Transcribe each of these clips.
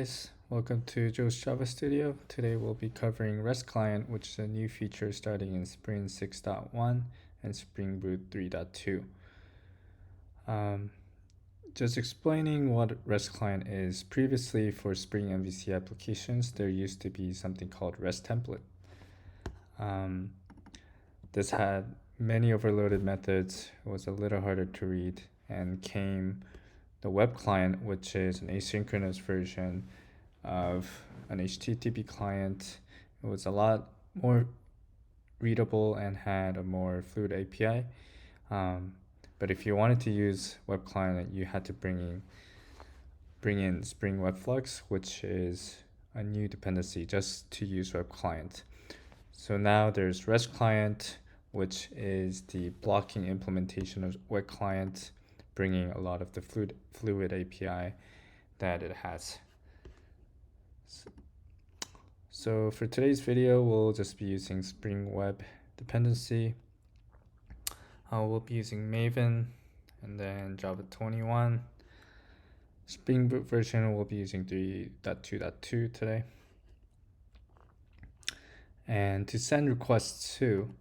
Guys, welcome to Joe's Java Studio. Today we'll be covering RestClient, which is a new feature starting in Spring 6.1 and Spring Boot 3.2. Just explaining what RestClient is. Previously, for Spring MVC applications, there used to be something called REST template. This had many overloaded methods. It was a little harder to read, and came the web client, which is an asynchronous version of an HTTP client. It was a lot more readable and had a more fluid API. But if you wanted to use web client, you had to bring in Spring Web Flux, which is a new dependency just to use web client. So now there's REST client, which is the blocking implementation of web client, bringing a lot of the fluid API that it has. So for today's video, we'll just be using Spring Web dependency. We'll be using Maven and then Java 21. Spring Boot version, we'll be using 3.2.2 today. And to send requests to,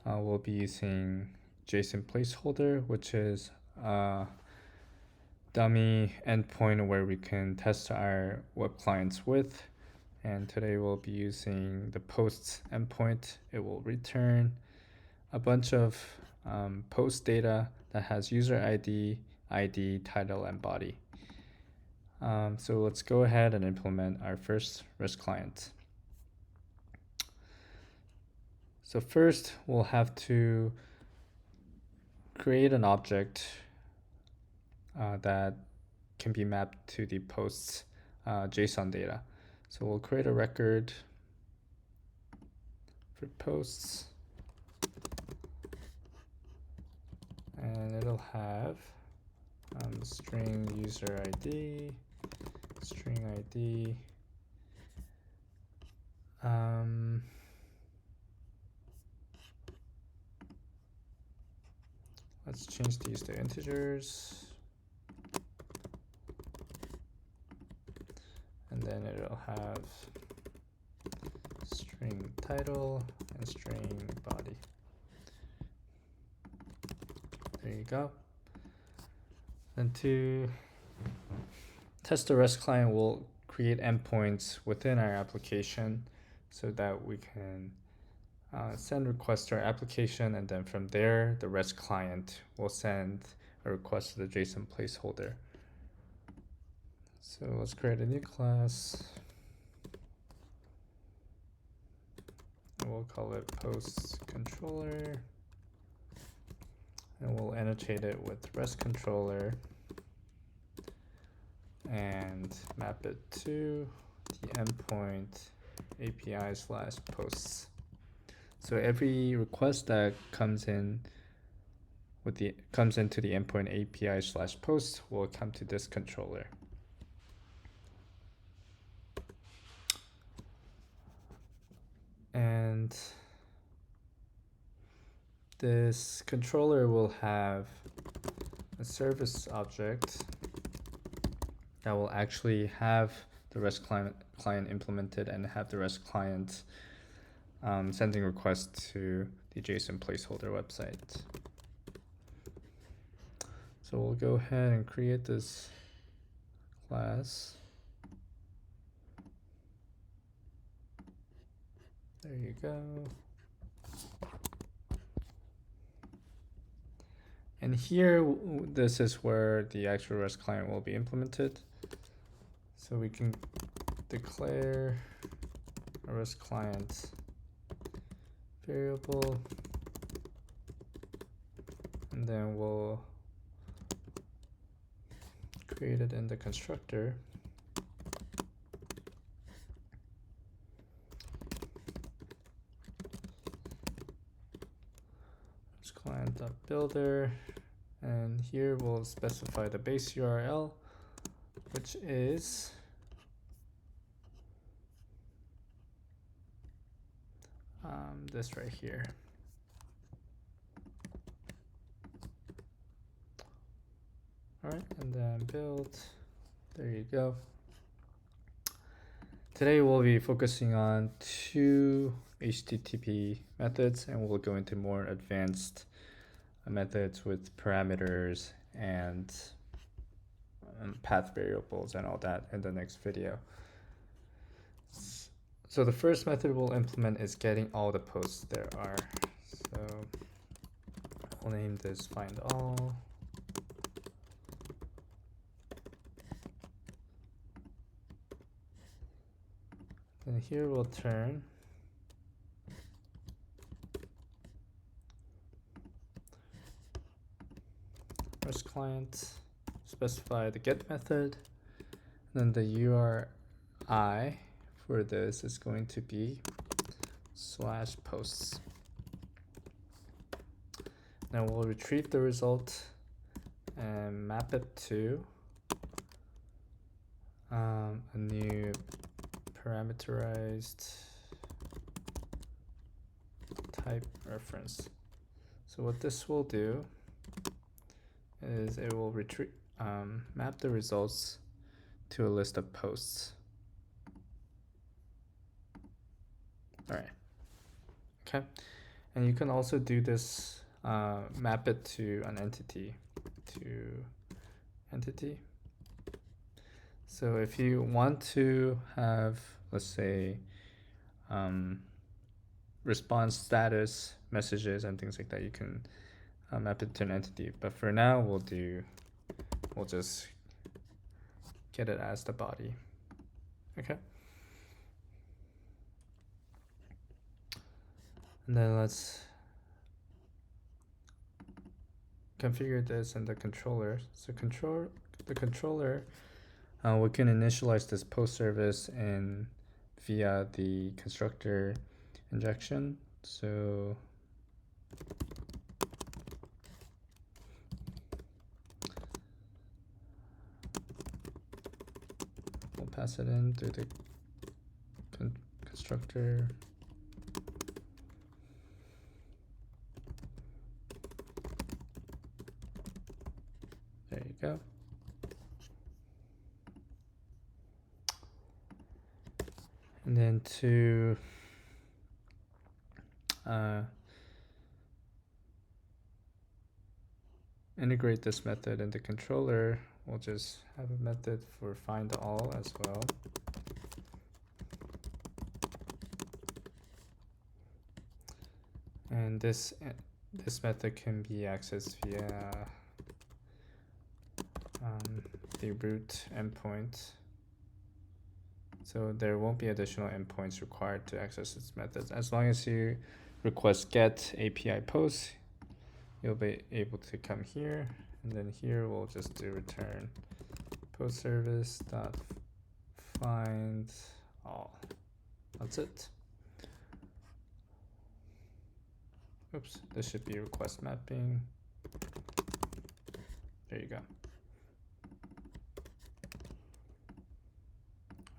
we'll be using JSON placeholder, which is a dummy endpoint where we can test our web clients with. And today we'll be using the posts endpoint. It will return a bunch of post data that has user ID, title, and body. So let's go ahead and implement our first REST client. So first, we'll have to create an object that can be mapped to the posts JSON data. So we'll create a record for posts, and it'll have string user ID, string ID, let's change these to integers, and then it'll have string title and string body. There you go. And to test the REST client, we'll create endpoints within our application so that we can send requests to our application, and then from there, the REST client will send a request to the JSON placeholder. So let's create a new class. We'll call it post controller, and we'll annotate it with REST controller and map it to the endpoint API/posts. So every request that comes into the endpoint API/post will come to this controller. And this controller will have a service object that will actually have the REST client implemented and have the REST client sending requests to the JSON placeholder website. So we'll go ahead and create this class. There you go. And here, this is where the actual REST client will be implemented. So we can declare a REST client variable, and then we'll create it in the constructor. Client.builder, and here we'll specify the base URL, which is this right here. All right, and then build. There you go. Today we'll be focusing on two HTTP methods, and we'll go into more advanced methods with parameters and path variables and all that in the next video. So the first method we'll implement is getting all the posts there are. So we'll name this find all. And here we'll turn RestClient, specify the get method, then the URI for this is going to be /posts. Now we'll retrieve the result and map it to a new parameterized type reference. So what this will do is it will map the results to a list of posts. All right. Okay. And you can also do this, map it to an entity, So if you want to have, let's say, response status messages and things like that, you can map it to an entity. But for now, we'll just get it as the body. Okay. And then let's configure this in the controller. So the controller, we can initialize this post service and via the constructor injection. So we'll pass it in through the constructor. There you go. And then to integrate this method in the controller, we'll just have a method for find all as well. And this method can be accessed via the root endpoint. So there won't be additional endpoints required to access this method. As long as you request get API post, you'll be able to come here, and then here we'll just do return post service dot find all. That's it. Oops, this should be request mapping. There you go.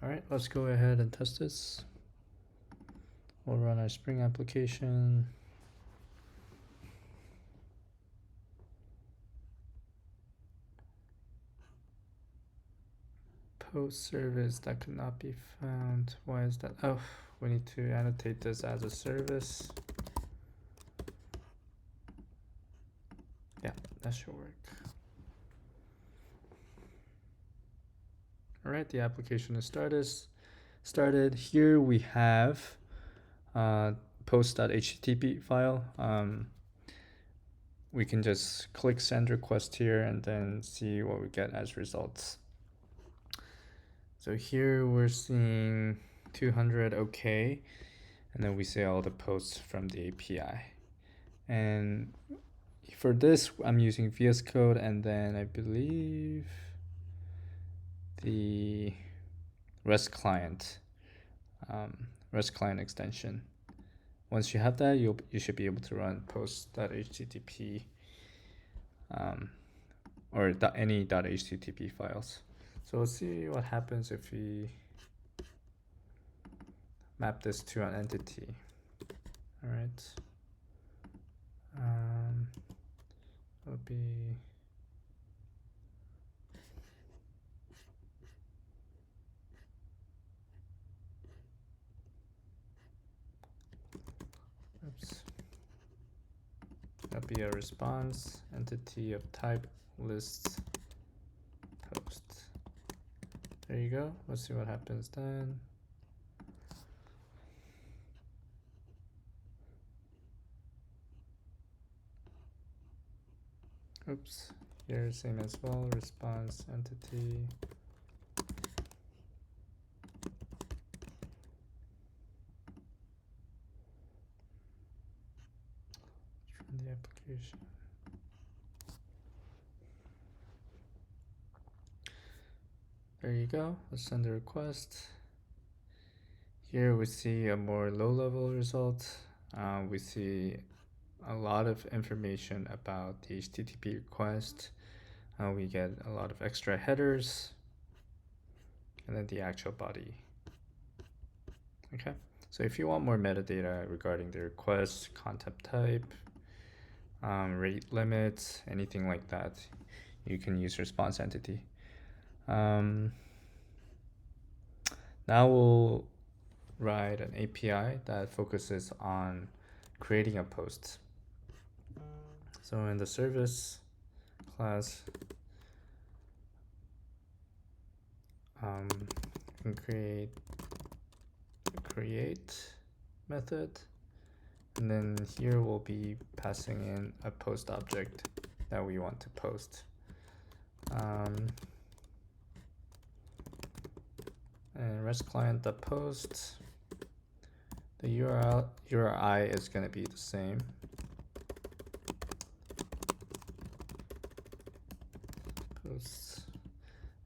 All right, let's go ahead and test this. We'll run our Spring application. Post service that could not be found. Why is that? Oh, we need to annotate this as a service. Yeah, that should work. All right, the application is started. Here we have post.http file. We can just click send request here and then see what we get as results. So here we're seeing 200 OK, and then we see all the posts from the API. And for this, I'm using VS Code, and then I believe the RestClient extension. Once you have that, you should be able to run post.http or any .http files. So let's see what happens if we map this to an entity. All right. It'll be That'll be a response entity of type list post. There you go. Let's see what happens then. Oops, here same as well, response entity. From the application. There you go. Let's send a request. Here we see a more low-level result. We see a lot of information about the HTTP request. We get a lot of extra headers, and then the actual body. Okay, so if you want more metadata regarding the request, content type, rate limits, anything like that, you can use response entity. Now we'll write an API that focuses on creating a post. So in the service class, we can create method, and then here we'll be passing in a post object that we want to post. And RestClient.post, the URI is going to be the same. Posts.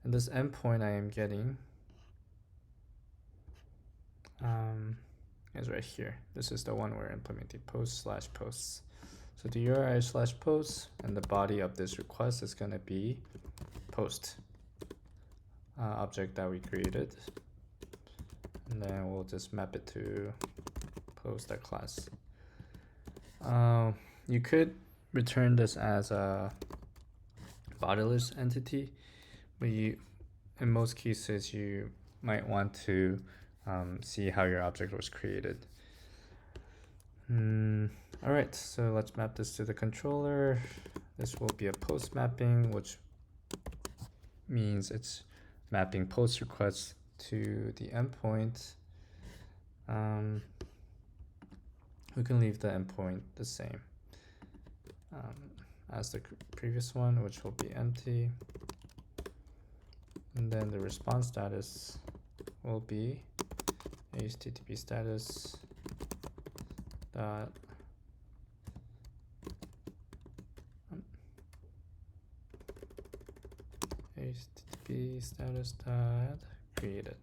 And this endpoint I am getting is right here. This is the one we're implementing, post/posts. So the URI/posts, and the body of this request is going to be post object that we created. And then we'll just map it to post.class. You could return this as a bodiless entity, but in most cases you might want to see how your object was created. All right, so let's map this to the controller. This will be a post mapping, which means it's mapping post requests to the endpoint. We can leave the endpoint the same as the previous one, which will be empty. And then the response status will be HTTP status dot HTTP status dot created.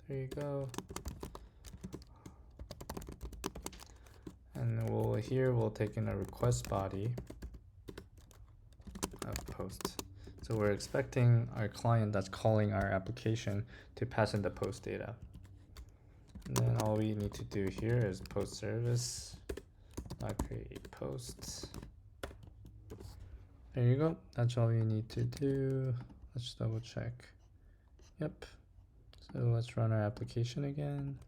There you go. And we'll take in a request body of post. So we're expecting our client that's calling our application to pass in the post data. And then all we need to do here is post service create posts. There you go. That's all you need to do. Let's double check. Yep. So let's run our application again.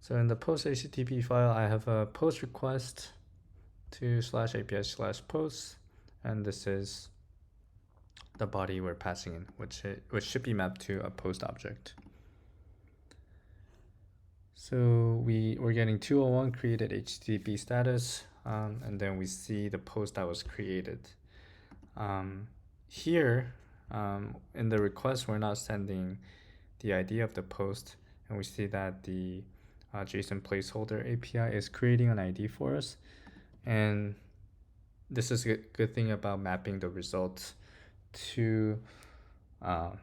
So in the post HTTP file, I have a post request to /API/posts, and this is the body we're passing in, which should be mapped to a post object. So we're getting 201 created HTTP status, and then we see the post that was created. Here, in the request, we're not sending the ID of the post, and we see that the JSON placeholder API is creating an ID for us. And this is a good thing about mapping the results to an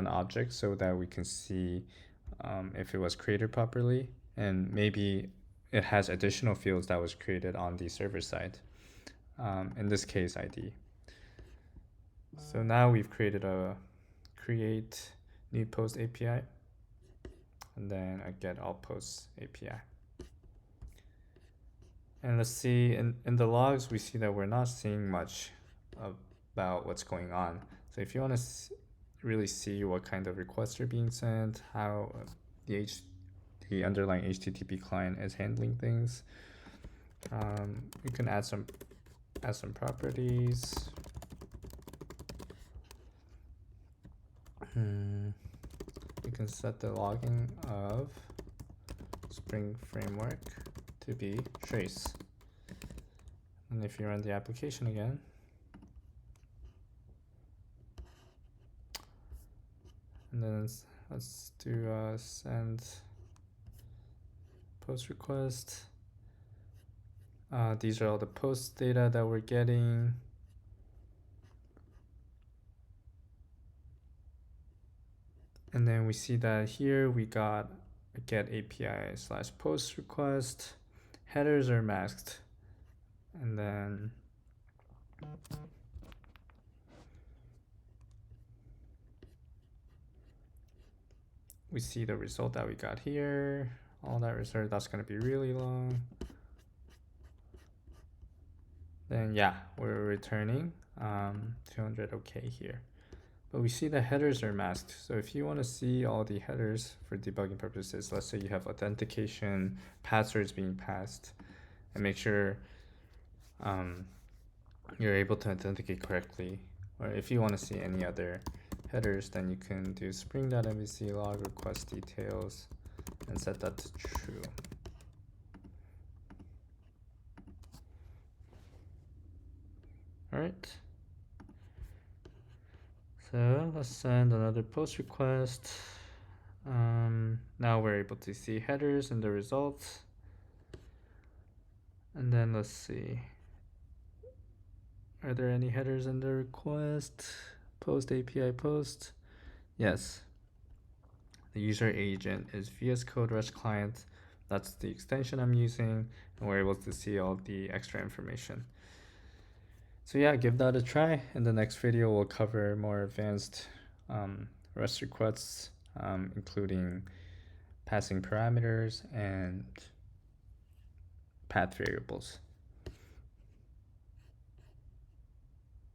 object, so that we can see if it was created properly, and maybe it has additional fields that was created on the server side. In this case, ID. So now we've created a create new post API, and then a get all posts API. And let's see, in the logs, we see that we're not seeing much about what's going on. So if you want to really see what kind of requests are being sent, how the the underlying HTTP client is handling things. You can add some properties. You can set the logging of Spring Framework to be trace. And if you run the application again, and then let's do send post request. These are all the post data that we're getting. And then we see that here we got a get API / post request. Headers are masked. And then we see the result that we got here. All that result, that's going to be really long. Then yeah, we're returning 200 okay here. But we see the headers are masked. So if you want to see all the headers for debugging purposes, let's say you have authentication, passwords being passed, and make sure you're able to authenticate correctly. Or if you want to see any other headers, then you can do spring.mvc log request details and set that to true. All right. So let's send another post request. Now we're able to see headers in the results. And then let's see. Are there any headers in the request? Post API post. Yes. The user agent is VS Code RestClient. That's the extension I'm using. And we're able to see all the extra information. So yeah, give that a try. In the next video, we'll cover more advanced REST requests, including passing parameters and path variables.